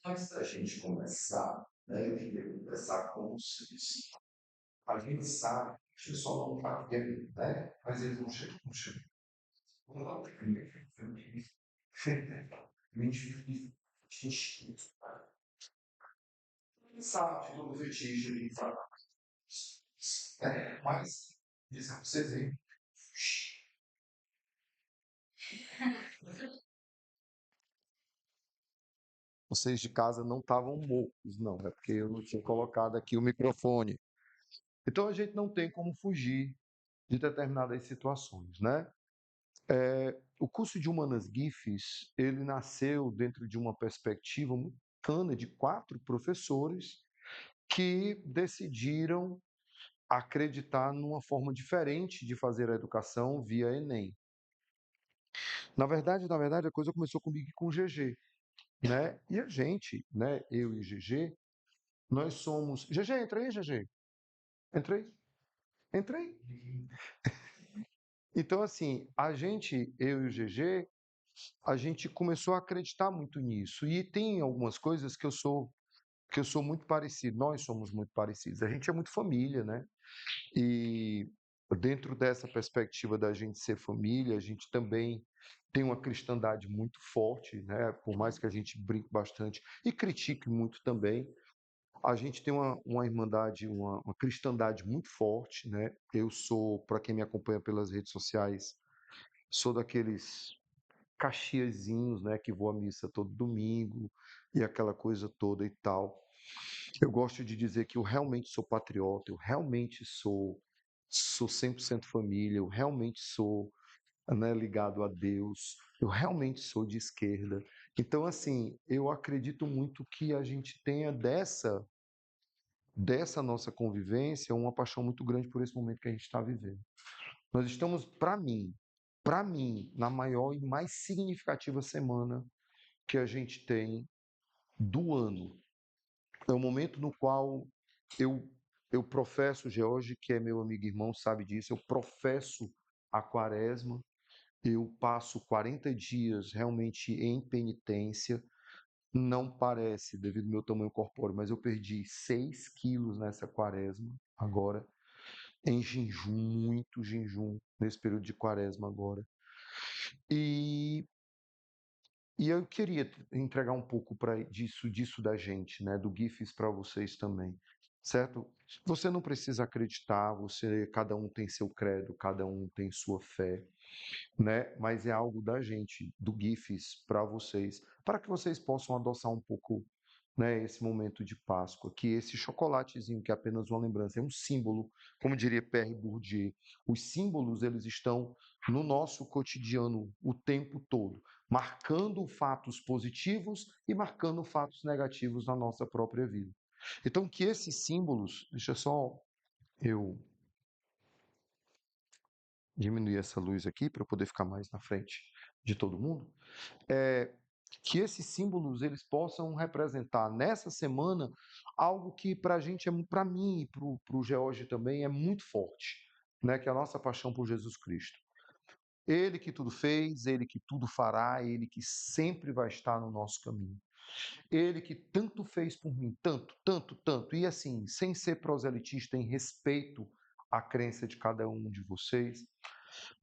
Antes da gente começar, né, eu queria conversar com vocês. A gente sabe que o pessoal não está vendo, né? Mas eles não chegam, não chegam. Vamos lá, primeiro. A gente sabe todo o fetiche de falar. Mas, isso é vocês aí. Vocês de casa não estavam mortos, não, é porque eu não tinha colocado aqui o microfone. Então a gente não tem como fugir de determinadas situações, né? O curso de Humanas GIFs, ele nasceu dentro de uma perspectiva muito bacana de 4 professores que decidiram acreditar numa forma diferente de fazer a educação via Enem. Na verdade, a coisa começou comigo e com o GG, né? E a gente, né, eu e o GG, nós somos... GG, entra aí, GG. Entrei? Entrei. Então, assim, eu e o GG, a gente começou a acreditar muito nisso. E tem algumas coisas que eu sou muito parecido, nós somos muito parecidos. A gente é muito família, né? E dentro dessa perspectiva da gente ser família, a gente também tem uma cristandade muito forte, né? Por mais que a gente brinque bastante e critique muito também, a gente tem uma irmandade, uma cristandade muito forte, né? Eu sou, para quem me acompanha pelas redes sociais, sou daqueles caxiazinhos, né, que vou à missa todo domingo e aquela coisa toda e tal. Eu gosto de dizer que eu realmente sou patriota, eu realmente sou 100% família, eu realmente sou, né, ligado a Deus, eu realmente sou de esquerda. Então, assim, eu acredito muito que a gente tenha dessa nossa convivência uma paixão muito grande por esse momento que a gente está vivendo. Nós estamos, para mim, na maior e mais significativa semana que a gente tem do ano. É o momento no qual eu, eu professo, o George, que é meu amigo e irmão, sabe disso, eu professo a quaresma, eu passo 40 dias realmente em penitência. Não parece, devido ao meu tamanho corpóreo, mas eu perdi 6 quilos nessa quaresma agora, em jejum, muito jejum, nesse período de quaresma agora. E E eu queria entregar um pouco disso da gente, né, do GIFs para vocês também, certo? Você não precisa acreditar, cada um tem seu credo, cada um tem sua fé, né? Mas é algo da gente, do GIFs para vocês, para que vocês possam adoçar um pouco, né, esse momento de Páscoa, que esse chocolatezinho, que é apenas uma lembrança, é um símbolo, como diria Pierre Bourdieu. Os símbolos, eles estão no nosso cotidiano o tempo todo, marcando fatos positivos e marcando fatos negativos na nossa própria vida. Então, que esses símbolos, deixa só eu diminuir essa luz aqui para eu poder ficar mais na frente de todo mundo, é, que esses símbolos eles possam representar nessa semana algo que para a gente, para mim e para o George também, é muito forte, né? Que é a nossa paixão por Jesus Cristo. Ele que tudo fez, ele que tudo fará, ele que sempre vai estar no nosso caminho. Ele que tanto fez por mim, tanto, tanto, tanto, e assim, sem ser proselitista, em respeito à crença de cada um de vocês,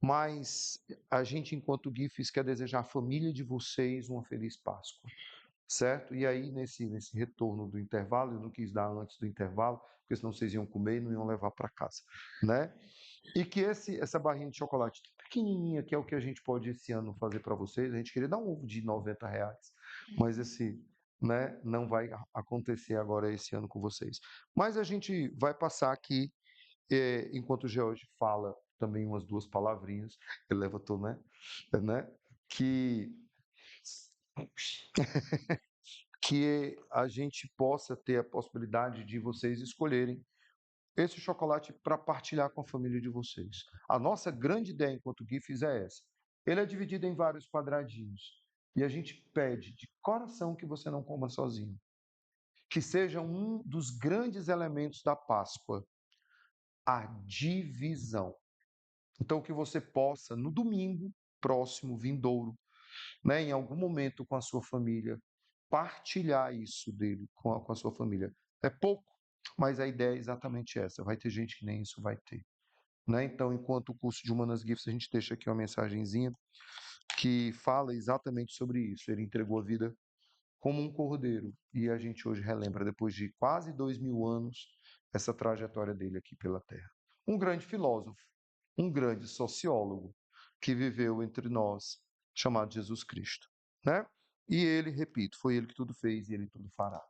mas a gente, enquanto GIFs, quer desejar à família de vocês uma feliz Páscoa, certo? E aí, nesse retorno do intervalo, eu não quis dar antes do intervalo, porque senão vocês iam comer e não iam levar para casa, né? E que essa barrinha de chocolate pequenininha, que é o que a gente pode esse ano fazer para vocês, a gente queria dar um ovo de R$ 90, mas né, não vai acontecer agora esse ano com vocês. Mas a gente vai passar aqui, enquanto o George fala também umas 2 palavrinhas, ele levantou, né, que que a gente possa ter a possibilidade de vocês escolherem esse chocolate para partilhar com a família de vocês. A nossa grande ideia enquanto GIFs é essa. Ele é dividido em vários quadradinhos. E a gente pede de coração que você não coma sozinho. Que seja um dos grandes elementos da Páscoa, a divisão. Então, que você possa, no domingo próximo, vindouro, né, em algum momento com a sua família, partilhar isso dele com a sua família. É pouco, mas a ideia é exatamente essa. Vai ter gente que nem isso vai ter. Né? Então, enquanto o curso de Humanas Gifts, a gente deixa aqui uma mensagenzinha que fala exatamente sobre isso. Ele entregou a vida como um cordeiro. E a gente hoje relembra, depois de quase 2000 anos, essa trajetória dele aqui pela Terra. Um grande filósofo, um grande sociólogo que viveu entre nós, chamado Jesus Cristo. Né? E ele, repito, foi ele que tudo fez e ele tudo fará.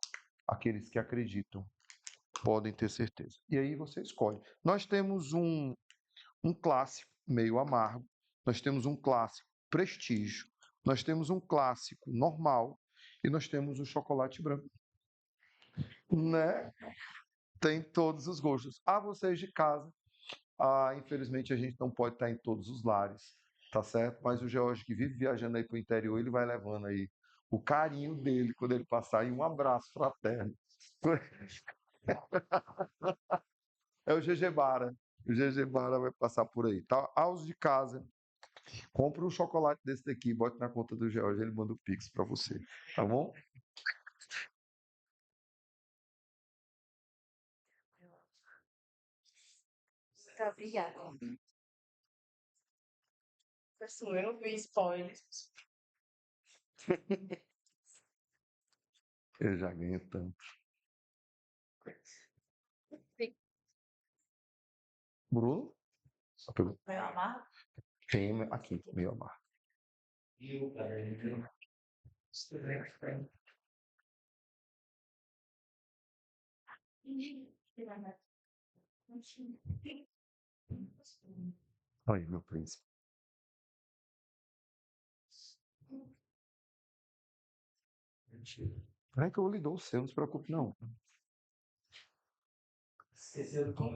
Aqueles que acreditam podem ter certeza. E aí você escolhe. Nós temos um clássico meio amargo, nós temos um clássico prestígio, nós temos um clássico normal e nós temos o chocolate branco. Né? Tem todos os gostos. A vocês de casa, infelizmente a gente não pode estar em todos os lares, tá certo? Mas o George que vive viajando aí para o interior, ele vai levando aí o carinho dele quando ele passar e um abraço fraterno. É o GG Bara. O GG Bara vai passar por aí. Tá? Aos de casa, compra um chocolate desse daqui, bote na conta do George, ele manda o Pix para você. Tá bom? Muito obrigada. Pessoal, eu vi spoiler. Eu já ganhei tanto. Bruno? Só pegou. Meu amado. Tem aqui, meio amargo. Aí, meu príncipe. Não é que eu lhe dou o seu, não se preocupe, não.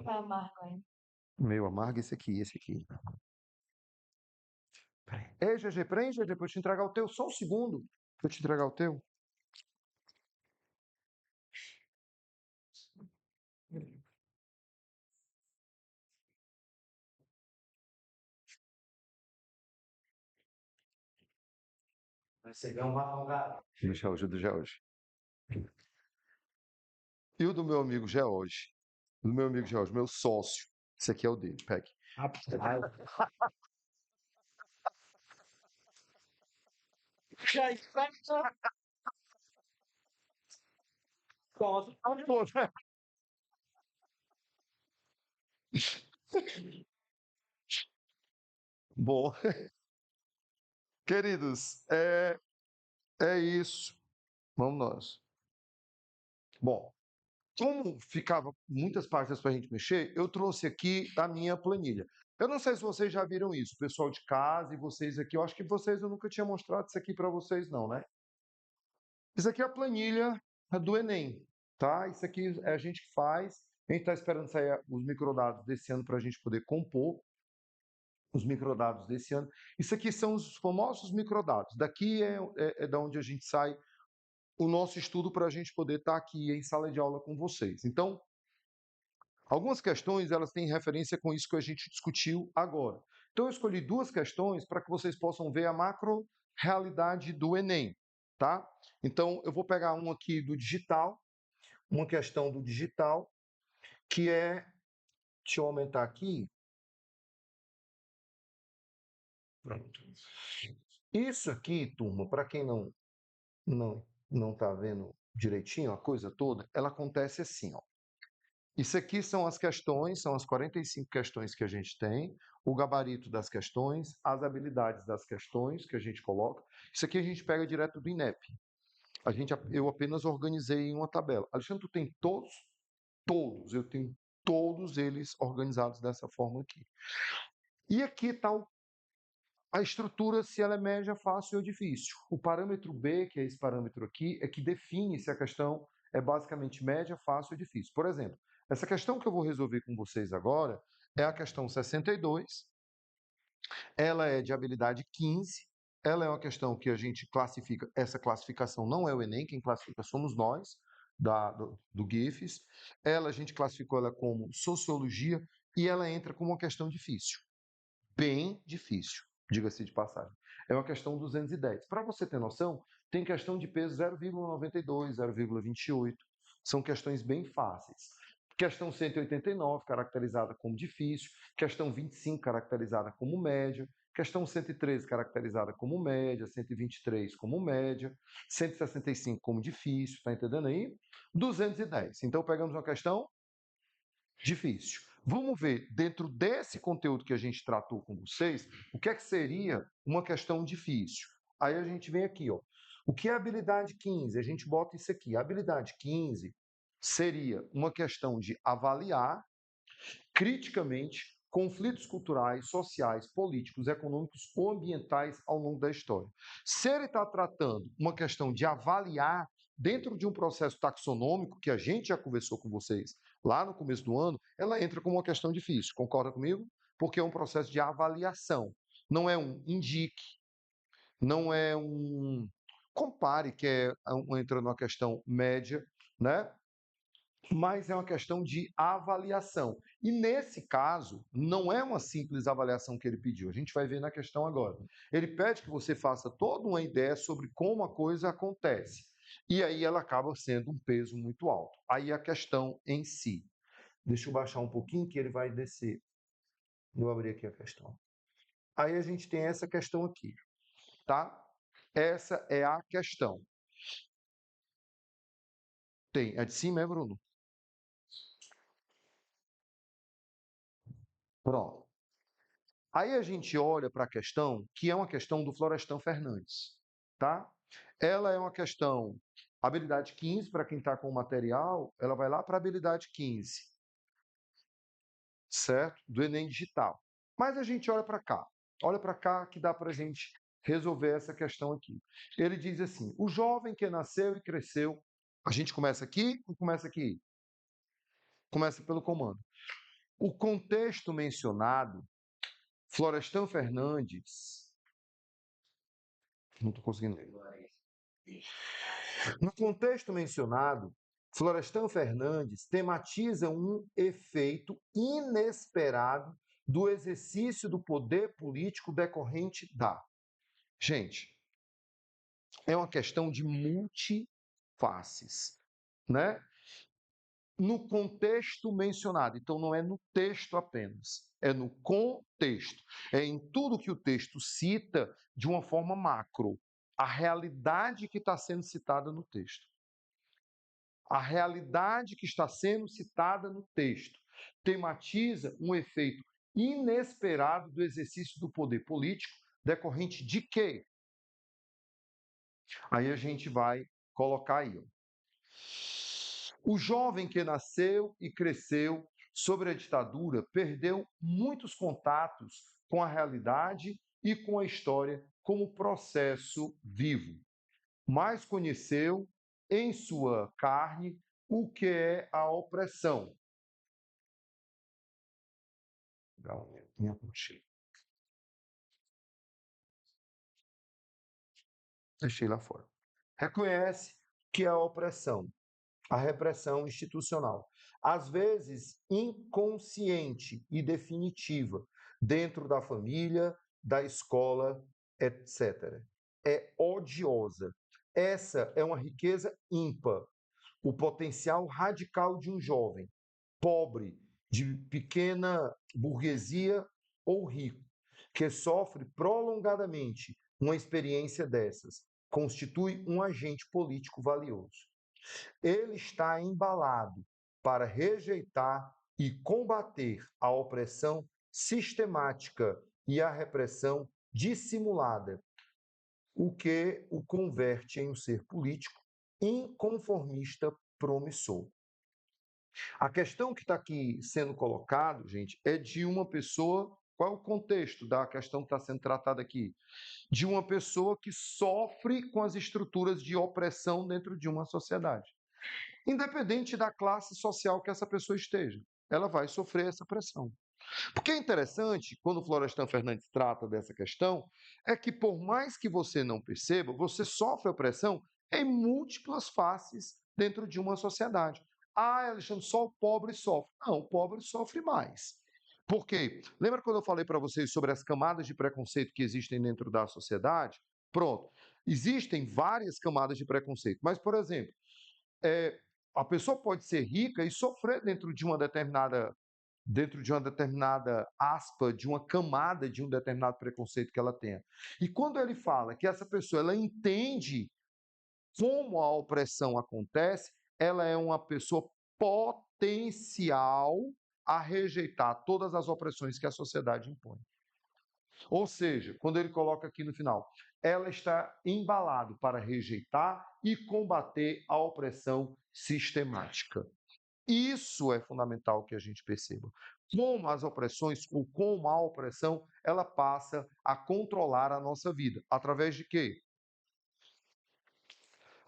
Tá amargo ainda. Meio amargo esse aqui, esse aqui. Ei, GG, preenche, GG, para eu te entregar o teu. Só um segundo para eu te entregar o teu. Você vê um afogado. Do George, do George. E o do meu amigo George. Do meu amigo George, meu sócio. Esse aqui é o dele, pegue. Rapaz. Pronto. Bom, queridos, é isso. Vamos nós. Bom, como ficava muitas páginas para a gente mexer, eu trouxe aqui a minha planilha. Eu não sei se vocês já viram isso, pessoal de casa e vocês aqui. Eu acho que vocês eu nunca tinha mostrado isso aqui para vocês, não, né? Isso aqui é a planilha do Enem, tá? Isso aqui é a gente que faz. A gente está esperando sair os microdados desse ano para a gente poder compor os microdados desse ano. Isso aqui são os famosos microdados. Daqui é da onde a gente sai o nosso estudo para a gente poder estar aqui em sala de aula com vocês. Então, algumas questões elas têm referência com isso que a gente discutiu agora. Então, eu escolhi duas questões para que vocês possam ver a macro realidade do Enem, tá? Então, eu vou pegar um aqui do digital, uma questão do digital, que é, deixa eu aumentar aqui. Pronto. Isso aqui, turma, para quem não está vendo direitinho a coisa toda, ela acontece assim, ó. Isso aqui são as questões, são as 45 questões que a gente tem, o gabarito das questões, as habilidades das questões que a gente coloca. Isso aqui a gente pega direto do INEP. Eu apenas organizei em uma tabela. Alexandre, tu tem todos? Todos. Eu tenho todos eles organizados dessa forma aqui. E aqui está a estrutura, se ela é média, fácil ou difícil. O parâmetro B, que é esse parâmetro aqui, é que define se a questão é basicamente média, fácil ou difícil. Por exemplo, essa questão que eu vou resolver com vocês agora é a questão 62, ela é de habilidade 15, ela é uma questão que a gente classifica, essa classificação não é o Enem, quem classifica somos nós, do GIFES, a gente classificou ela como sociologia e ela entra como uma questão difícil, bem difícil, diga-se de passagem. É uma questão 210. Para você ter noção, Tem questão de peso 0,92, 0,28. São questões bem fáceis. Questão 189, caracterizada como difícil. Questão 25, caracterizada como média. Questão 113, caracterizada como média. 123 como média. 165 como difícil, está entendendo aí? 210. Então, pegamos uma questão difícil. Vamos ver, dentro desse conteúdo que a gente tratou com vocês, o que é que seria uma questão difícil? Aí a gente vem aqui, ó. O que é habilidade 15? A gente bota isso aqui. A habilidade 15 seria uma questão de avaliar criticamente conflitos culturais, sociais, políticos, econômicos ou ambientais ao longo da história. Se ele está tratando uma questão de avaliar dentro de um processo taxonômico, que a gente já conversou com vocês lá no começo do ano, ela entra como uma questão difícil, concorda comigo? Porque é um processo de avaliação, não é um indique, não é um compare, que entra numa questão média, né? Mas é uma questão de avaliação. E nesse caso, não é uma simples avaliação que ele pediu. A gente vai ver na questão agora. Ele pede que você faça toda uma ideia sobre como a coisa acontece. E aí ela acaba sendo um peso muito alto. Aí a questão em si. Deixa eu baixar um pouquinho que ele vai descer. Vou abrir aqui a questão. Aí a gente tem essa questão aqui, tá? Essa é a questão. Tem. É de cima, é, Bruno? Pronto. Aí a gente olha para a questão, que é uma questão do Florestan Fernandes, tá? Ela é uma questão, habilidade 15, para quem está com o material, ela vai lá para a habilidade 15, certo? Do Enem Digital. Mas a gente olha para cá que dá para a gente resolver essa questão aqui. Ele diz assim, o jovem que nasceu e cresceu, a gente começa aqui ou começa aqui? Começa pelo comando. O contexto mencionado, Florestan Fernandes, não estou conseguindo ler. No contexto mencionado, Florestan Fernandes tematiza um efeito inesperado do exercício do poder político decorrente da. Gente, é uma questão de multifaces, né? No contexto mencionado, então não é no texto apenas, é no contexto, é em tudo que o texto cita de uma forma macro, a realidade que está sendo citada no texto. A realidade que está sendo citada no texto tematiza um efeito inesperado do exercício do poder político decorrente de quê? Aí a gente vai colocar aí. Ó. O jovem que nasceu e cresceu sobre a ditadura perdeu muitos contatos com a realidade e com a história como processo vivo, mas conheceu em sua carne o que é a opressão. Minha mochila. Deixei lá fora. Reconhece que é a opressão, a repressão institucional, às vezes inconsciente e definitiva, dentro da família, da escola, etc. É odiosa. Essa é uma riqueza ímpar, o potencial radical de um jovem, pobre, de pequena burguesia ou rico, que sofre prolongadamente uma experiência dessas, constitui um agente político valioso. Ele está embalado para rejeitar e combater a opressão sistemática e a repressão dissimulada, o que o converte em um ser político inconformista promissor. A questão que está aqui sendo colocado, gente, é de uma pessoa. Qual é o contexto da questão que está sendo tratada aqui? De uma pessoa que sofre com as estruturas de opressão dentro de uma sociedade. Independente da classe social que essa pessoa esteja, ela vai sofrer essa pressão. Porque é interessante, quando o Florestan Fernandes trata dessa questão, é que por mais que você não perceba, você sofre opressão em múltiplas faces dentro de uma sociedade. Ah, Alexandre, só o pobre sofre. Não, o pobre sofre mais. Por quê? Lembra quando eu falei para vocês sobre as camadas de preconceito que existem dentro da sociedade? Pronto. Existem várias camadas de preconceito, mas, por exemplo, a pessoa pode ser rica e sofrer dentro de uma determinada aspa, de uma camada de um determinado preconceito que ela tenha. E quando ele fala que essa pessoa ela entende como a opressão acontece, ela é uma pessoa potencial a rejeitar todas as opressões que a sociedade impõe. Ou seja, quando ele coloca aqui no final, ela está embalado para rejeitar e combater a opressão sistemática. Isso é fundamental que a gente perceba. Como as opressões, ou como a opressão, ela passa a controlar a nossa vida. Através de quê?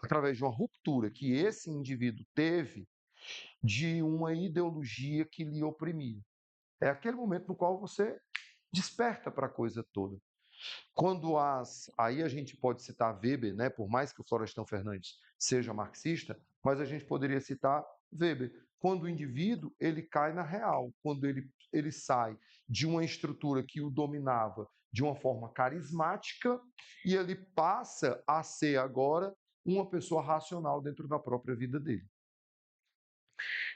Através de uma ruptura que esse indivíduo teve de uma ideologia que lhe oprimia. É aquele momento no qual você desperta para a coisa toda. Aí a gente pode citar Weber, né? Por mais que o Florestan Fernandes seja marxista, mas a gente poderia citar Weber. Quando o indivíduo ele cai na real, quando ele sai de uma estrutura que o dominava de uma forma carismática e ele passa a ser agora uma pessoa racional dentro da própria vida dele.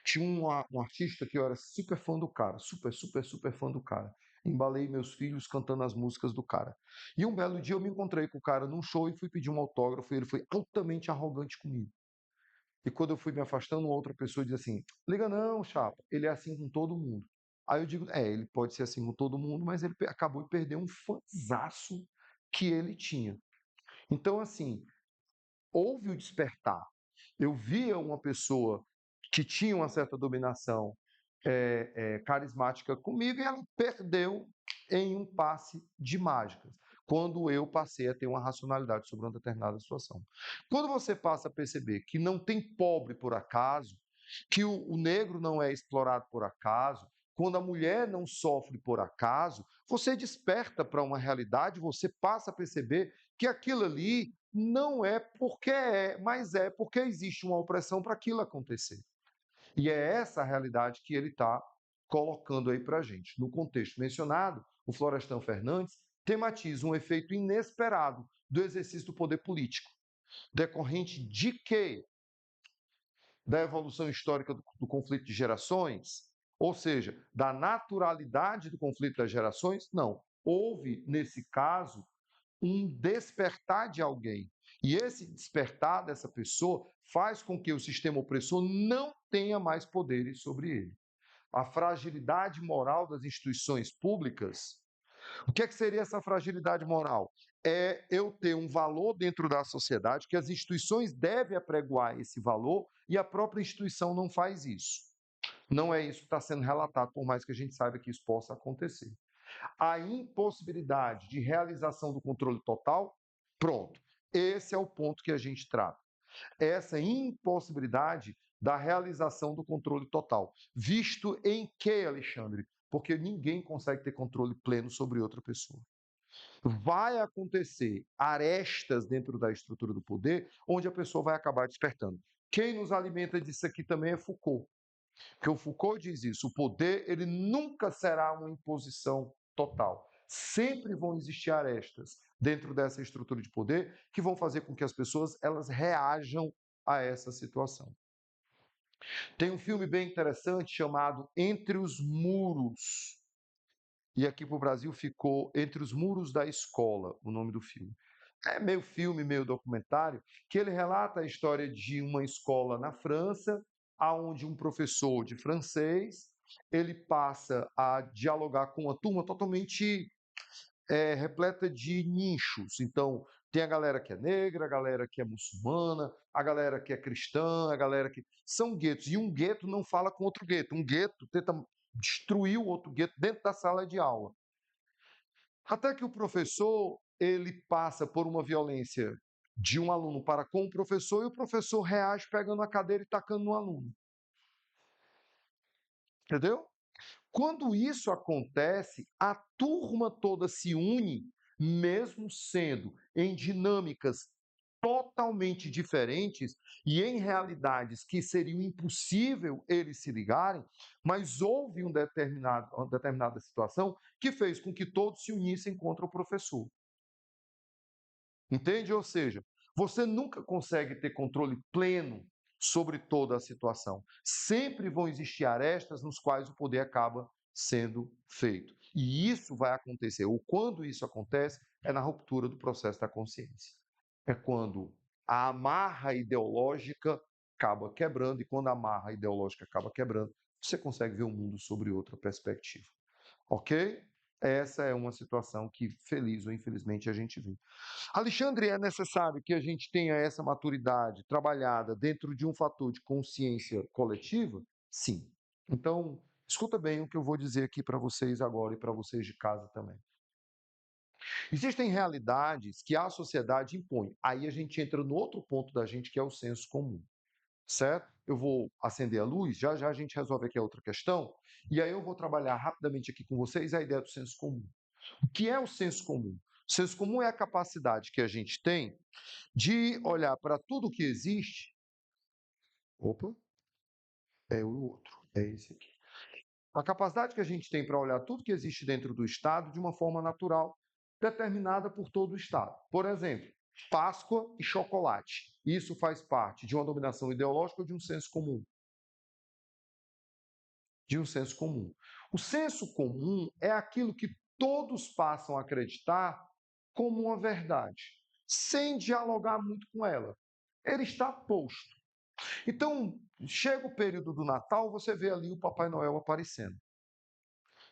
Tinha um artista que eu era super fã do cara, super fã do cara. Embalei meus filhos cantando as músicas do cara. E um belo dia eu me encontrei com o cara num show e fui pedir um autógrafo e ele foi altamente arrogante comigo. E quando eu fui me afastando, uma outra pessoa diz assim: liga não, chapa, ele é assim com todo mundo. Aí eu digo: ele pode ser assim com todo mundo, mas ele acabou de perder um fanzaço que ele tinha. Então, assim, houve o despertar. Eu via uma pessoa que tinha uma certa dominação carismática comigo e ela perdeu em um passe de mágicas, quando eu passei a ter uma racionalidade sobre uma determinada situação. Quando você passa a perceber que não tem pobre por acaso, que o negro não é explorado por acaso, quando a mulher não sofre por acaso, você desperta para uma realidade, você passa a perceber que aquilo ali não é porque mas é porque existe uma opressão para aquilo acontecer. E é essa a realidade que ele está colocando aí para a gente. No contexto mencionado, o Florestan Fernandes tematiza um efeito inesperado do exercício do poder político, decorrente de quê? Da evolução histórica do conflito de gerações? Ou seja, da naturalidade do conflito das gerações? Não. Houve, nesse caso, um despertar de alguém. E esse despertar dessa pessoa faz com que o sistema opressor não tenha mais poderes sobre ele. A fragilidade moral das instituições públicas. O que seria essa fragilidade moral? É eu ter um valor dentro da sociedade, que as instituições devem apregoar esse valor e a própria instituição não faz isso. Não é isso que está sendo relatado, por mais que a gente saiba que isso possa acontecer. A impossibilidade de realização do controle total, pronto. Esse é o ponto que a gente trata. Essa impossibilidade da realização do controle total. Visto em que, Alexandre? Porque ninguém consegue ter controle pleno sobre outra pessoa. Vai acontecer arestas dentro da estrutura do poder, onde a pessoa vai acabar despertando. Quem nos alimenta disso aqui também é Foucault. Porque o Foucault diz isso, o poder ele nunca será uma imposição total. Sempre vão existir arestas dentro dessa estrutura de poder que vão fazer com que as pessoas elas reajam a essa situação. Tem um filme bem interessante chamado Entre os Muros. E aqui para o Brasil ficou Entre os Muros da Escola, o nome do filme. É meio filme, meio documentário, que ele relata a história de uma escola na França, onde um professor de francês ele passa a dialogar com uma turma totalmente repleta de nichos. Então, tem a galera que é negra, a galera que é muçulmana, a galera que é cristã, a galera que... São guetos. E um gueto não fala com outro gueto. Um gueto tenta destruir o outro gueto dentro da sala de aula. Até que o professor ele passa por uma violência de um aluno para com o professor e o professor reage pegando a cadeira e tacando no aluno. Entendeu? Quando isso acontece, a turma toda se une, mesmo sendo em dinâmicas totalmente diferentes e em realidades que seriam impossível eles se ligarem, mas houve uma determinada situação que fez com que todos se unissem contra o professor. Entende? Ou seja, você nunca consegue ter controle pleno sobre toda a situação. Sempre vão existir arestas nos quais o poder acaba sendo feito. E isso vai acontecer, ou quando isso acontece, é na ruptura do processo da consciência. É quando a amarra ideológica acaba quebrando, e quando a amarra ideológica acaba quebrando, você consegue ver o mundo sobre outra perspectiva. Ok? Essa é uma situação que, feliz ou infelizmente, a gente vive. Alexandre, é necessário que a gente tenha essa maturidade trabalhada dentro de um fator de consciência coletiva? Sim. Então, escuta bem o que eu vou dizer aqui para vocês agora e para vocês de casa também. Existem realidades que a sociedade impõe. Aí a gente entra no outro ponto da gente, que é o senso comum. Certo? Eu vou acender a luz, já já a gente resolve aqui a outra questão, e aí eu vou trabalhar rapidamente aqui com vocês a ideia do senso comum. O que é o senso comum? O senso comum é a capacidade que a gente tem de olhar para tudo que existe. Opa, é o outro, é esse aqui. A capacidade que a gente tem para olhar tudo que existe dentro do Estado de uma forma natural, determinada por todo o Estado. Por exemplo, Páscoa e chocolate. Isso faz parte de uma dominação ideológica ou de um senso comum? De um senso comum. O senso comum é aquilo que todos passam a acreditar como uma verdade, sem dialogar muito com ela. Ele está posto. Então, chega o período do Natal, você vê ali o Papai Noel aparecendo.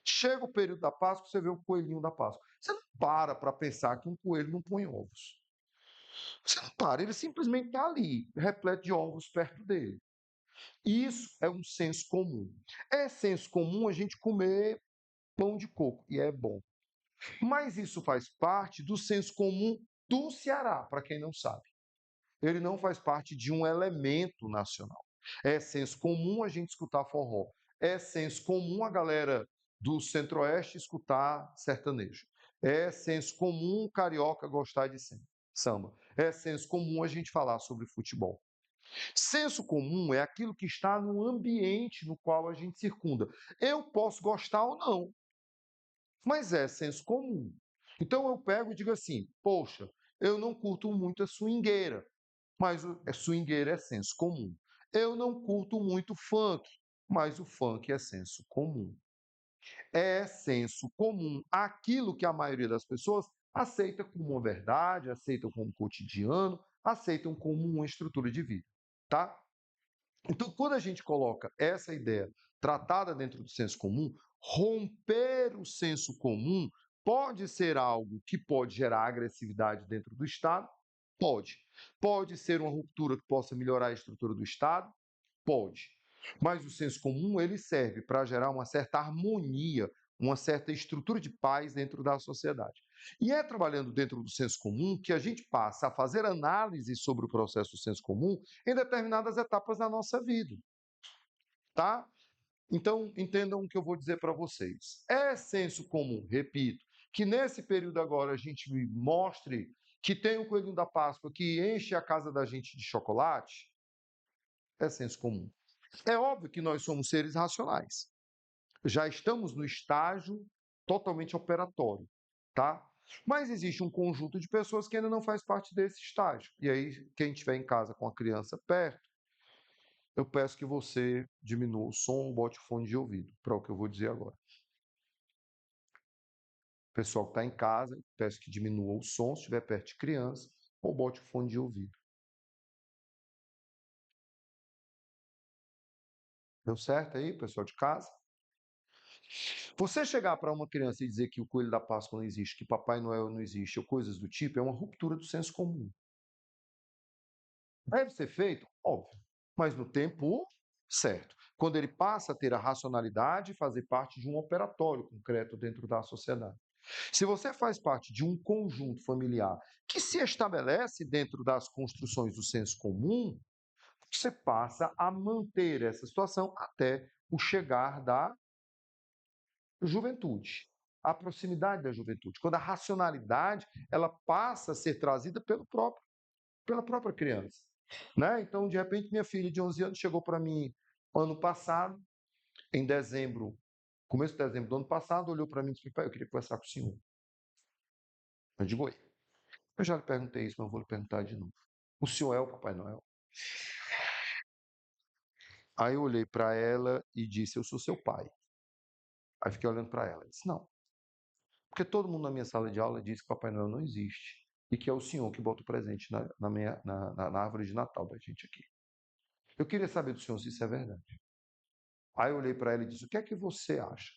Chega o período da Páscoa, você vê o coelhinho da Páscoa. Você não para pensar que um coelho não põe ovos. Você não para, ele simplesmente está ali, repleto de ovos perto dele. Isso é um senso comum. É senso comum a gente comer pão de coco, e é bom. Mas isso faz parte do senso comum do Ceará, para quem não sabe. Ele não faz parte de um elemento nacional. É senso comum a gente escutar forró. É senso comum a galera do Centro-Oeste escutar sertanejo. É senso comum o carioca gostar de samba. É senso comum a gente falar sobre futebol. Senso comum é aquilo que está no ambiente no qual a gente circunda. Eu posso gostar ou não, mas é senso comum. Então eu pego e digo assim: poxa, eu não curto muito a swingueira, mas swingueira é senso comum. Eu não curto muito funk, mas o funk é senso comum. É senso comum aquilo que a maioria das pessoas aceita como uma verdade, aceita como cotidiano, aceitam como uma estrutura de vida, tá? Então, quando a gente coloca essa ideia tratada dentro do senso comum, romper o senso comum pode ser algo que pode gerar agressividade dentro do Estado? Pode. Pode ser uma ruptura que possa melhorar a estrutura do Estado? Pode. Mas o senso comum ele serve para gerar uma certa harmonia, uma certa estrutura de paz dentro da sociedade. E é trabalhando dentro do senso comum que a gente passa a fazer análise sobre o processo do senso comum em determinadas etapas da nossa vida, tá? Então, entendam o que eu vou dizer para vocês. É senso comum, repito, que nesse período agora a gente mostre que tem o coelhinho da Páscoa que enche a casa da gente de chocolate? É senso comum. É óbvio que nós somos seres racionais. Já estamos no estágio totalmente operatório, tá? Mas existe um conjunto de pessoas que ainda não faz parte desse estágio. E aí, quem estiver em casa com a criança perto, eu peço que você diminua o som, bote o fone de ouvido, para o que eu vou dizer agora. O pessoal que está em casa, peço que diminua o som, se estiver perto de criança, ou bote o fone de ouvido. Deu certo aí, pessoal de casa? Você chegar para uma criança e dizer que o coelho da Páscoa não existe, que Papai Noel não existe, ou coisas do tipo, é uma ruptura do senso comum. Deve ser feito? Óbvio. Mas no tempo certo. Quando ele passa a ter a racionalidade e fazer parte de um operatório concreto dentro da sociedade. Se você faz parte de um conjunto familiar que se estabelece dentro das construções do senso comum, você passa a manter essa situação até o chegar da juventude, a proximidade da juventude, quando a racionalidade ela passa a ser trazida pela própria criança. Né? Então, de repente, minha filha de 11 anos chegou para mim ano passado, em dezembro, começo de dezembro do ano passado, olhou para mim e disse: pai, eu queria conversar com o senhor. Eu digo: oi. Eu já lhe perguntei isso, mas eu vou lhe perguntar de novo. O senhor é o Papai Noel? Aí eu olhei para ela e disse: eu sou seu pai. Aí fiquei olhando para ela. Disse: não, porque todo mundo na minha sala de aula diz que Papai Noel não existe e que é o senhor que bota o presente na árvore de Natal da gente aqui. Eu queria saber do senhor se isso é verdade. Aí eu olhei para ela e disse: o que é que você acha?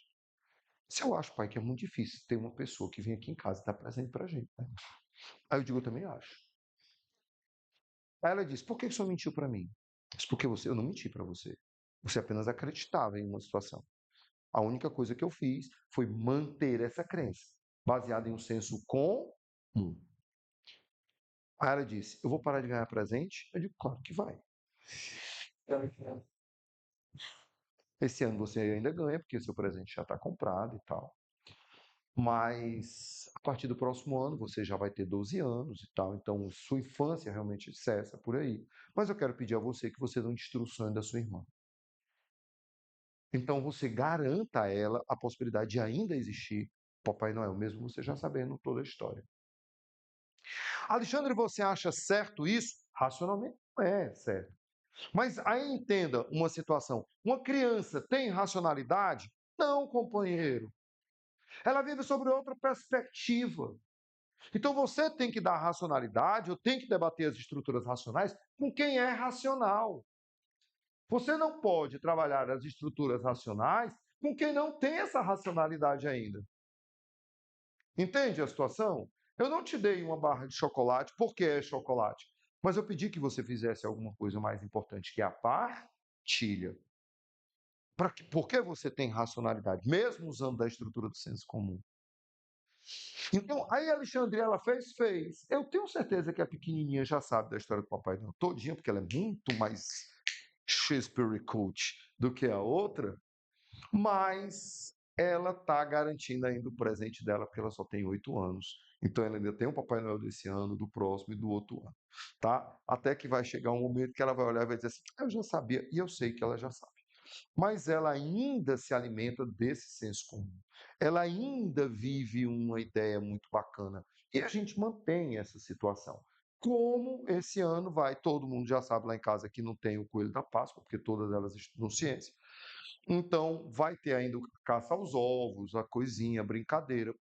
Se eu acho, pai, que é muito difícil ter uma pessoa que vem aqui em casa e dá presente para a gente, né? Aí eu digo: eu também acho. Aí ela disse: por que o senhor mentiu para mim? Eu disse: porque eu não menti para você. Você apenas acreditava em uma situação. A única coisa que eu fiz foi manter essa crença, baseada em um senso comum. Aí ela disse: eu vou parar de ganhar presente? Eu digo: claro que vai. Esse ano você ainda ganha, porque seu presente já está comprado e tal. Mas a partir do próximo ano você já vai ter 12 anos e tal, então sua infância realmente cessa por aí. Mas eu quero pedir a você que você dê instruções da sua irmã. Então você garanta a ela a possibilidade de ainda existir Papai Noel, mesmo você já sabendo toda a história. Alexandre, você acha certo isso? Racionalmente não é certo. Mas aí entenda uma situação. Uma criança tem racionalidade? Não, companheiro. Ela vive sobre outra perspectiva. Então você tem que dar racionalidade, eu tenho que debater as estruturas racionais com quem é racional. Você não pode trabalhar as estruturas racionais com quem não tem essa racionalidade ainda. Entende a situação? Eu não te dei uma barra de chocolate porque é chocolate, mas eu pedi que você fizesse alguma coisa mais importante, que é a partilha. Porque você tem racionalidade, mesmo usando da estrutura do senso comum. Então, aí a Alexandria, ela fez. Eu tenho certeza que a pequenininha já sabe da história do Papai Noel todinha, porque ela é muito mais Shakespeare coach do que a outra, mas ela está garantindo ainda o presente dela, porque ela só tem 8 anos. Então ela ainda tem o Papai Noel desse ano, do próximo e do outro ano, tá? Até que vai chegar um momento que ela vai olhar e vai dizer assim: eu já sabia, e eu sei que ela já sabe. Mas ela ainda se alimenta desse senso comum. Ela ainda vive uma ideia muito bacana. E a gente mantém essa situação. Como esse ano vai, todo mundo já sabe lá em casa que não tem o coelho da Páscoa, porque todas elas estudam ciência. Então, vai ter ainda caça aos ovos, a coisinha, a brincadeira,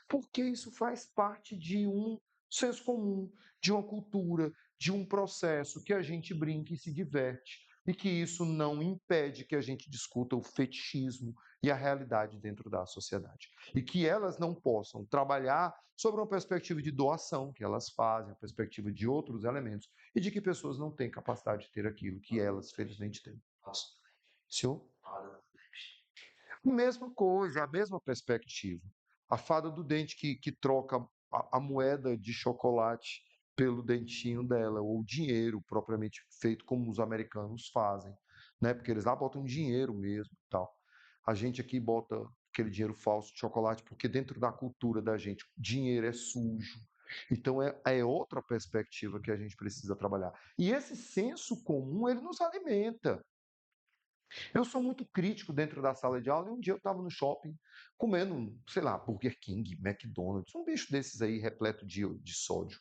porque isso faz parte de um senso comum, de uma cultura, de um processo que a gente brinca e se diverte, e que isso não impede que a gente discuta o fetichismo e a realidade dentro da sociedade. E que elas não possam trabalhar sobre uma perspectiva de doação, que elas fazem, a perspectiva de outros elementos, e de que pessoas não têm capacidade de ter aquilo que elas, felizmente, têm. Senhor? Mesma coisa, é a mesma perspectiva. A fada do dente que troca a moeda de chocolate pelo dentinho dela, ou o dinheiro propriamente feito, como os americanos fazem, né? Porque eles lá botam dinheiro mesmo e tal. A gente aqui bota aquele dinheiro falso de chocolate, porque dentro da cultura da gente, dinheiro é sujo. Então é outra perspectiva que a gente precisa trabalhar. E esse senso comum, ele nos alimenta. Eu sou muito crítico dentro da sala de aula e um dia eu estava no shopping comendo, sei lá, Burger King, McDonald's, um bicho desses aí repleto de sódio.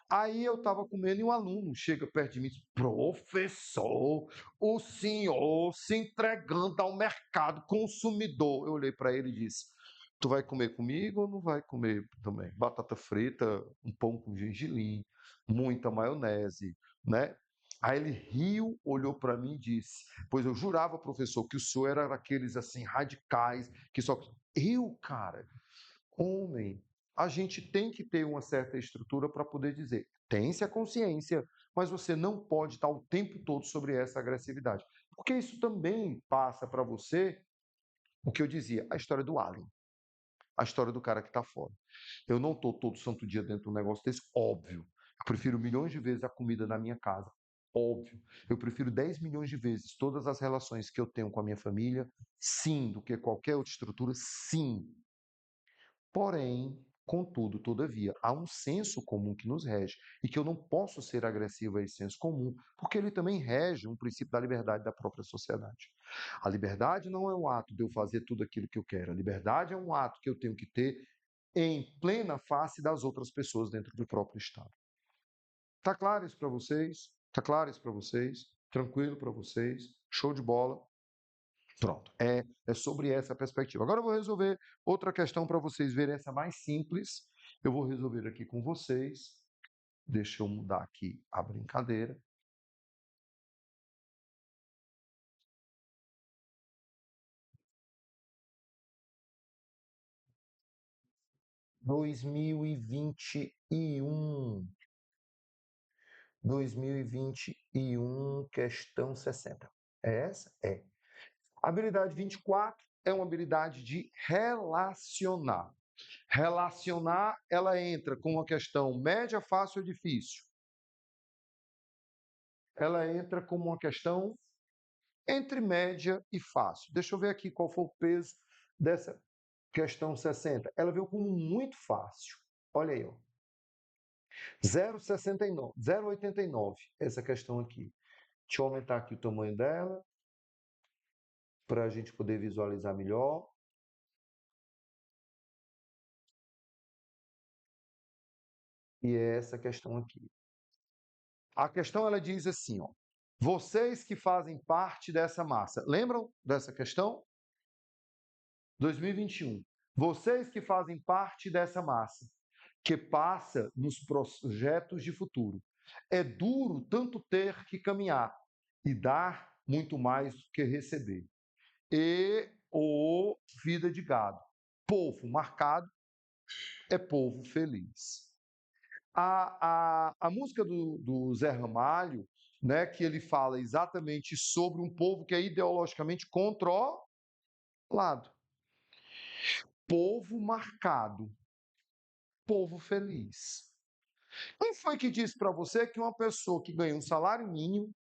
Aí eu estava comendo e um aluno chega perto de mim e diz: professor, o senhor se entregando ao mercado consumidor. Eu olhei para ele e disse: tu vai comer comigo ou não vai comer também? Batata frita, um pão com gengilim, muita maionese, né? Aí ele riu, olhou para mim e disse: pois eu jurava, professor, que o senhor era daqueles assim radicais, que só. Eu, cara, homem, a gente tem que ter uma certa estrutura para poder dizer: tem-se a consciência, mas você não pode estar o tempo todo sobre essa agressividade. Porque isso também passa para você o que eu dizia, a história do alien, a história do cara que está fora. Eu não estou todo santo dia dentro de um negócio desse, óbvio. Eu prefiro milhões de vezes a comida na minha casa, óbvio. Eu prefiro 10 milhões de vezes todas as relações que eu tenho com a minha família, sim, do que qualquer outra estrutura, sim. Porém, contudo, todavia, há um senso comum que nos rege e que eu não posso ser agressivo a esse senso comum, porque ele também rege um princípio da liberdade da própria sociedade. A liberdade não é um ato de eu fazer tudo aquilo que eu quero. A liberdade é um ato que eu tenho que ter em plena face das outras pessoas dentro do próprio Estado. Tá claro isso para vocês? Tá claro isso para vocês? Tranquilo para vocês? Show de bola? Pronto. É sobre essa perspectiva. Agora eu vou resolver outra questão para vocês verem essa mais simples. Eu vou resolver aqui com vocês. Deixa eu mudar aqui a brincadeira. Dois mil e vinte e um, questão 60. É essa? É. Habilidade 24 é uma habilidade de relacionar. Relacionar, ela entra com uma questão média, fácil ou difícil. Ela entra como uma questão entre média e fácil. Deixa eu ver aqui qual foi o peso dessa questão 60. Ela veio como muito fácil. Olha aí, ó. 0,69, 0,89, essa questão aqui. Deixa eu aumentar aqui o tamanho dela, para a gente poder visualizar melhor. E é essa questão aqui. A questão ela diz assim, ó: vocês que fazem parte dessa massa, lembram dessa questão? 2021. Vocês que fazem parte dessa massa, que passa nos projetos de futuro. É duro tanto ter que caminhar e dar muito mais do que receber. E o vida de gado. Povo marcado é povo feliz. A música do Zé Ramalho, né, que ele fala exatamente sobre um povo que é ideologicamente controlado. Povo marcado, povo feliz. Quem foi que disse para você que uma pessoa que ganha um salário mínimo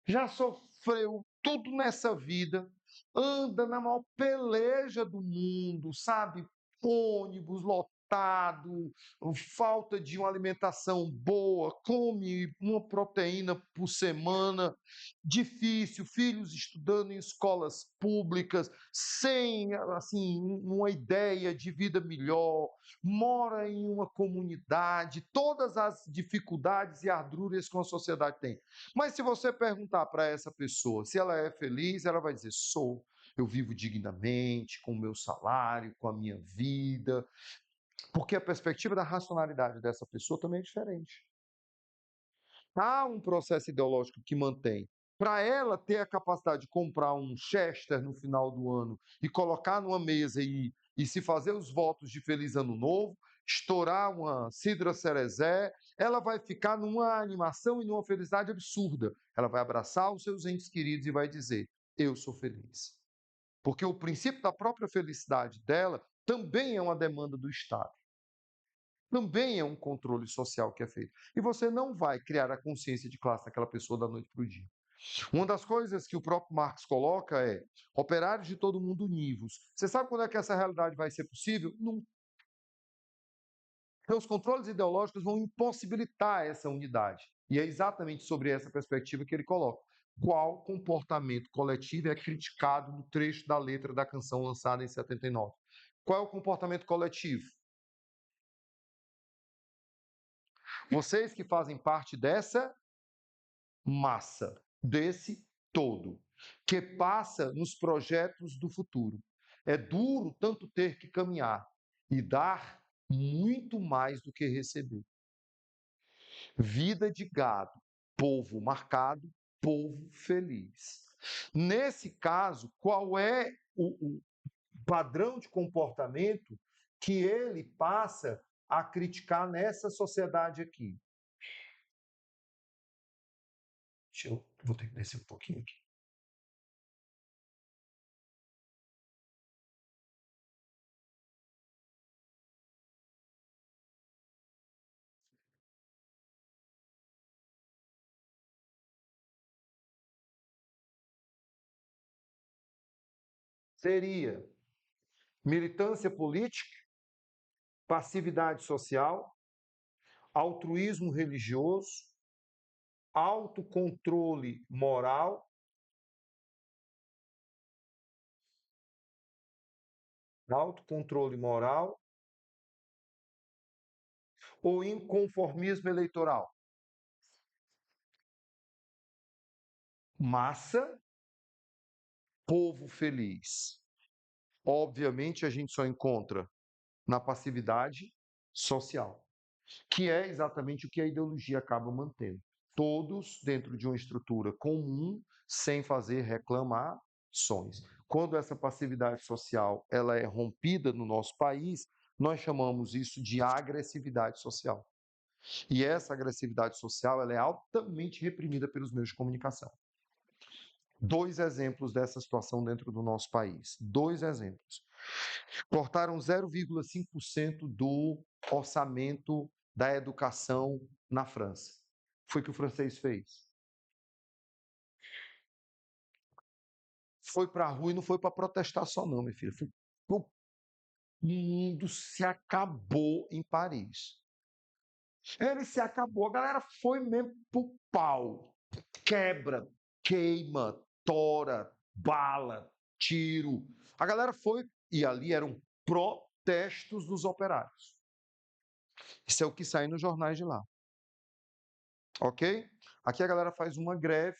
já sofreu tudo nessa vida, anda na maior peleja do mundo, sabe? Ônibus lotado, falta de uma alimentação boa, come uma proteína por semana, difícil, filhos estudando em escolas públicas, sem assim uma ideia de vida melhor, mora em uma comunidade, todas as dificuldades e ardúrias que uma sociedade tem. Mas se você perguntar para essa pessoa se ela é feliz, ela vai dizer: sou. Eu vivo dignamente, com o meu salário, com a minha vida. Porque a perspectiva da racionalidade dessa pessoa também é diferente. Há um processo ideológico que mantém. Para ela ter a capacidade de comprar um Chester no final do ano e colocar numa mesa e se fazer os votos de Feliz Ano Novo, estourar uma Cidra Cerezé, ela vai ficar numa animação e numa felicidade absurda. Ela vai abraçar os seus entes queridos e vai dizer: eu sou feliz. Porque o princípio da própria felicidade dela também é uma demanda do Estado. Também é um controle social que é feito. E você não vai criar a consciência de classe daquela pessoa da noite para o dia. Uma das coisas que o próprio Marx coloca é operários de todo mundo univos. Você sabe quando é que essa realidade vai ser possível? Nunca. Então, os controles ideológicos vão impossibilitar essa unidade. E é exatamente sobre essa perspectiva que ele coloca. Qual comportamento coletivo é criticado no trecho da letra da canção lançada em 79? Qual é o comportamento coletivo? Vocês que fazem parte dessa massa, desse todo, que passa nos projetos do futuro. É duro tanto ter que caminhar e dar muito mais do que receber. Vida de gado, povo marcado, povo feliz. Nesse caso, qual é o padrão de comportamento que ele passa a criticar nessa sociedade aqui? Vou ter que descer um pouquinho aqui. Seria militância política, passividade social, altruísmo religioso, autocontrole moral, ou inconformismo eleitoral? Massa, povo feliz. Obviamente, a gente só encontra na passividade social, que é exatamente o que a ideologia acaba mantendo. Todos dentro de uma estrutura comum, sem fazer reclamações. Quando essa passividade social ela é rompida no nosso país, nós chamamos isso de agressividade social. E essa agressividade social ela é altamente reprimida pelos meios de comunicação. Dois exemplos dessa situação dentro do nosso país. Dois exemplos. Cortaram 0,5% do orçamento da educação na França. Foi o que o francês fez. Foi para a rua e não foi para protestar só não, meu filho. O mundo se acabou em Paris. Ele se acabou, a galera foi mesmo pro pau. Quebra, queima, tora, bala, tiro. A galera foi, e ali eram protestos dos operários. Isso é o que sai nos jornais de lá. Ok? Aqui a galera faz uma greve,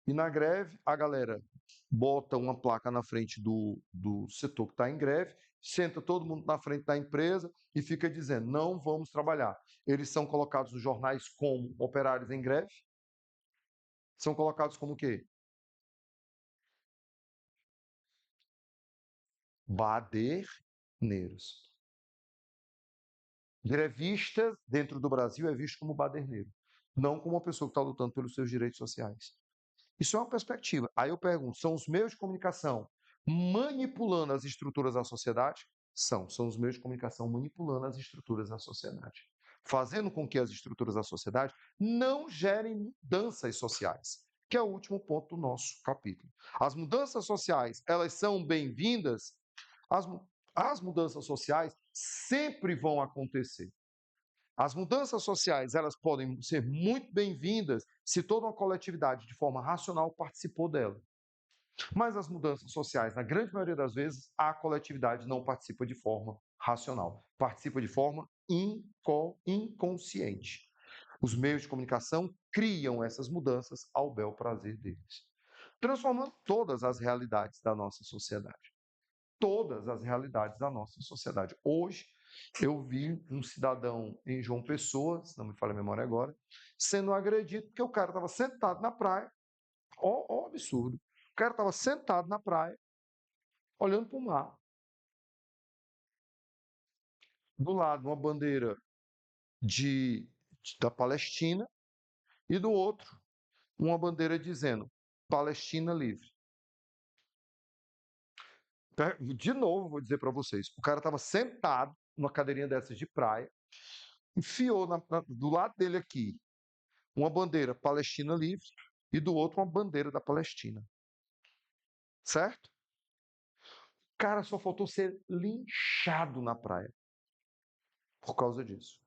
e na greve a galera bota uma placa na frente do setor que está em greve, senta todo mundo na frente da empresa e fica dizendo, não vamos trabalhar. Eles são colocados nos jornais como operários em greve? São colocados como o quê? Baderneiros. Grevistas dentro do Brasil é visto como baderneiro, não como uma pessoa que está lutando pelos seus direitos sociais. Isso é uma perspectiva. Aí eu pergunto, são os meios de comunicação manipulando as estruturas da sociedade? São os meios de comunicação manipulando as estruturas da sociedade, fazendo com que as estruturas da sociedade não gerem mudanças sociais, que é o último ponto do nosso capítulo. As mudanças sociais, elas são bem-vindas? As, as mudanças sociais sempre vão acontecer. As mudanças sociais, elas podem ser muito bem-vindas se toda uma coletividade, de forma racional, participou dela. Mas as mudanças sociais, na grande maioria das vezes, a coletividade não participa de forma racional, participa de forma inconsciente. Os meios de comunicação criam essas mudanças ao bel prazer deles, transformando todas as realidades da nossa sociedade. Todas as realidades da nossa sociedade. Hoje, eu vi um cidadão em João Pessoa, se não me falha a memória agora, sendo agredido porque o cara estava sentado na praia. Ó, absurdo. O cara estava sentado na praia, olhando para o mar. Do lado, uma bandeira da Palestina e do outro, uma bandeira dizendo Palestina livre. De novo, vou dizer para vocês, o cara estava sentado numa cadeirinha dessas de praia, enfiou do lado dele aqui uma bandeira Palestina livre e do outro uma bandeira da Palestina. Certo? O cara só faltou ser linchado na praia por causa disso.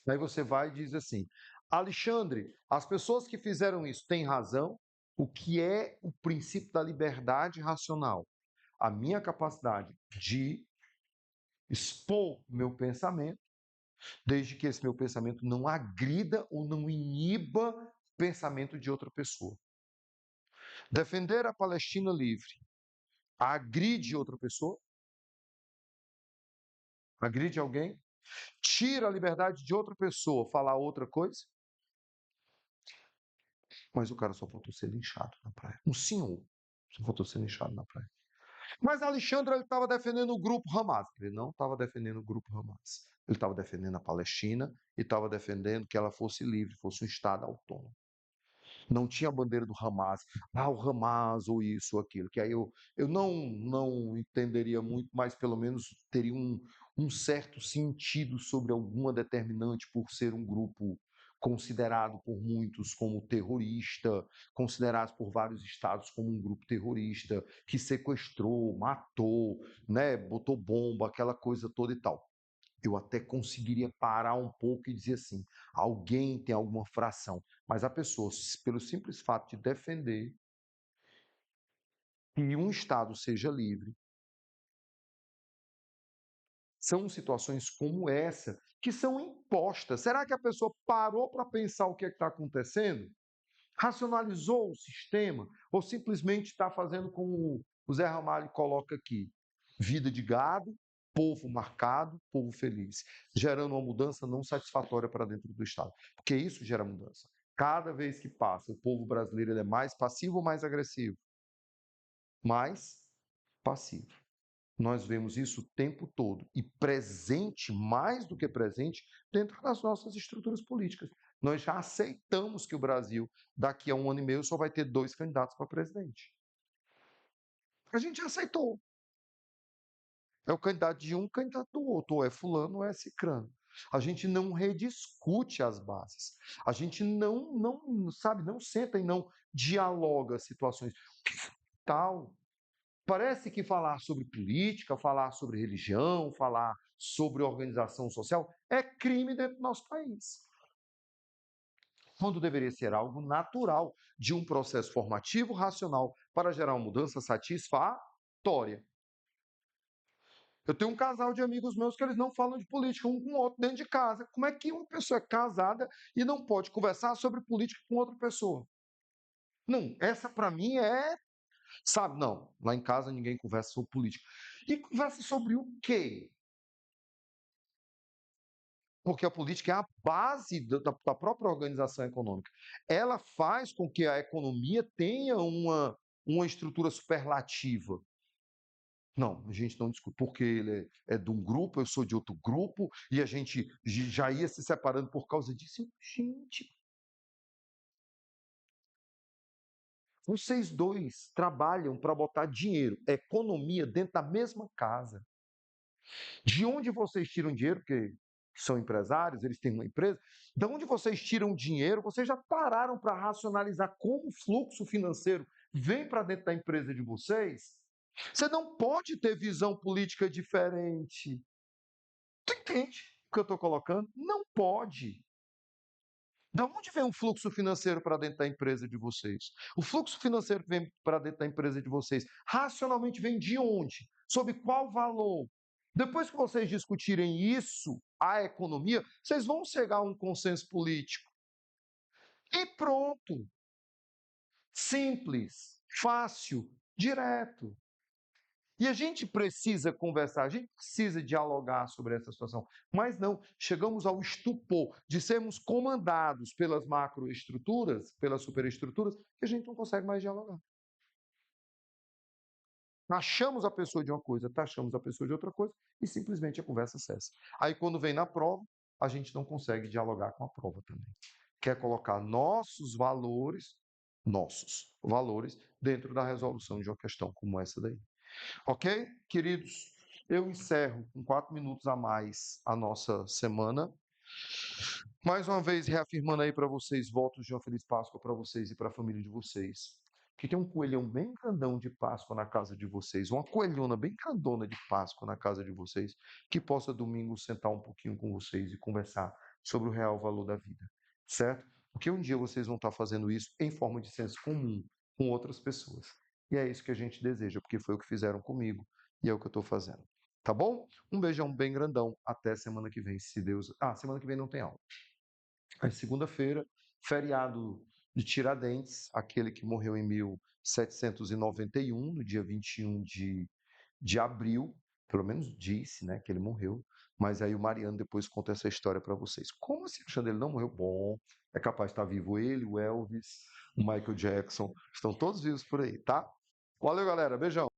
Aí você vai e diz assim: Alexandre, as pessoas que fizeram isso têm razão? O que é o princípio da liberdade racional? A minha capacidade de expor meu pensamento, desde que esse meu pensamento não agrida ou não iniba o pensamento de outra pessoa. Defender a Palestina livre agride outra pessoa? Agride alguém? Tira a liberdade de outra pessoa falar outra coisa? Mas o cara só faltou ser linchado na praia. Um senhor só faltou ser linchado na praia. Mas Alexandre estava defendendo o grupo Hamas. Ele não estava defendendo o grupo Hamas. Ele estava defendendo a Palestina e estava defendendo que ela fosse livre, fosse um Estado autônomo. Não tinha a bandeira do Hamas, o Hamas ou isso ou aquilo, que aí eu não entenderia muito, mas pelo menos teria um certo sentido sobre alguma determinante por ser um grupo considerado por muitos como terrorista, considerado por vários estados como um grupo terrorista, que sequestrou, matou, né, botou bomba, aquela coisa toda e tal. Eu até conseguiria parar um pouco e dizer assim: alguém tem alguma fração, mas a pessoa, pelo simples fato de defender que um Estado seja livre, São situações como essa que são impostas. Será que a pessoa parou para pensar o que está acontecendo? Racionalizou o sistema? Ou simplesmente está fazendo como o Zé Ramalho coloca aqui? Vida de gado, povo marcado, povo feliz, gerando uma mudança não satisfatória para dentro do Estado. Porque isso gera mudança. Cada vez que passa, o povo brasileiro ele é mais passivo ou mais agressivo? Mais passivo. Nós vemos isso o tempo todo e presente, mais do que presente, dentro das nossas estruturas políticas. Nós já aceitamos que o Brasil, daqui a 1 ano e meio, só vai ter 2 candidatos para presidente. A gente já aceitou. É o candidato de um, candidato do outro, ou é fulano ou é cicrano. A gente não rediscute as bases. A gente não senta e não dialoga situações. Tal. Parece que falar sobre política, falar sobre religião, falar sobre organização social é crime dentro do nosso país. Quando deveria ser algo natural de um processo formativo racional para gerar uma mudança satisfatória. Eu tenho um casal de amigos meus que eles não falam de política um com o outro dentro de casa. Como é que uma pessoa é casada e não pode conversar sobre política com outra pessoa? Não, essa para mim é, sabe, não, lá em casa ninguém conversa sobre política. E conversa sobre o quê? Porque a política é a base da própria organização econômica. Ela faz com que a economia tenha uma estrutura superlativa. Não, a gente não discute, porque ele é de um grupo, eu sou de outro grupo, e a gente já ia se separando por causa disso. Gente, vocês dois trabalham para botar dinheiro, economia dentro da mesma casa. De onde vocês tiram dinheiro? Porque são empresários, eles têm uma empresa. De onde vocês tiram dinheiro? Vocês já pararam para racionalizar como o fluxo financeiro vem para dentro da empresa de vocês? Você não pode ter visão política diferente. Tu entende o que eu estou colocando? Não pode. De onde vem o fluxo financeiro para dentro da empresa de vocês? O fluxo financeiro que vem para dentro da empresa de vocês, racionalmente vem de onde? Sob qual valor? Depois que vocês discutirem isso, a economia, vocês vão chegar a um consenso político. E pronto. Simples, fácil, direto. E a gente precisa conversar, a gente precisa dialogar sobre essa situação. Mas não, chegamos ao estupor de sermos comandados pelas macroestruturas, pelas superestruturas, que a gente não consegue mais dialogar. Achamos a pessoa de uma coisa, taxamos a pessoa de outra coisa e simplesmente a conversa cessa. Aí quando vem na prova, a gente não consegue dialogar com a prova também. Quer colocar nossos valores dentro da resolução de uma questão como essa daí. Ok, queridos? Eu encerro com 4 minutos a mais a nossa semana. Mais uma vez, reafirmando aí para vocês, votos de uma feliz Páscoa para vocês e para a família de vocês. Que tem um coelhão bem grandão de Páscoa na casa de vocês, uma coelhona bem grandona de Páscoa na casa de vocês, que possa domingo sentar um pouquinho com vocês e conversar sobre o real valor da vida, certo? Porque um dia vocês vão estar fazendo isso em forma de senso comum com outras pessoas. E é isso que a gente deseja, porque foi o que fizeram comigo e é o que eu estou fazendo. Tá bom? Um beijão bem grandão. Até semana que vem, se Deus. Semana que vem não tem aula. É segunda-feira, feriado de Tiradentes, aquele que morreu em 1791, no dia 21 de abril, pelo menos disse, né, que ele morreu, mas aí o Mariano depois conta essa história para vocês. Como assim, Alexandre, ele não morreu? Bom, é capaz de estar vivo ele, o Elvis, o Michael Jackson, estão todos vivos por aí, tá? Valeu, galera, beijão.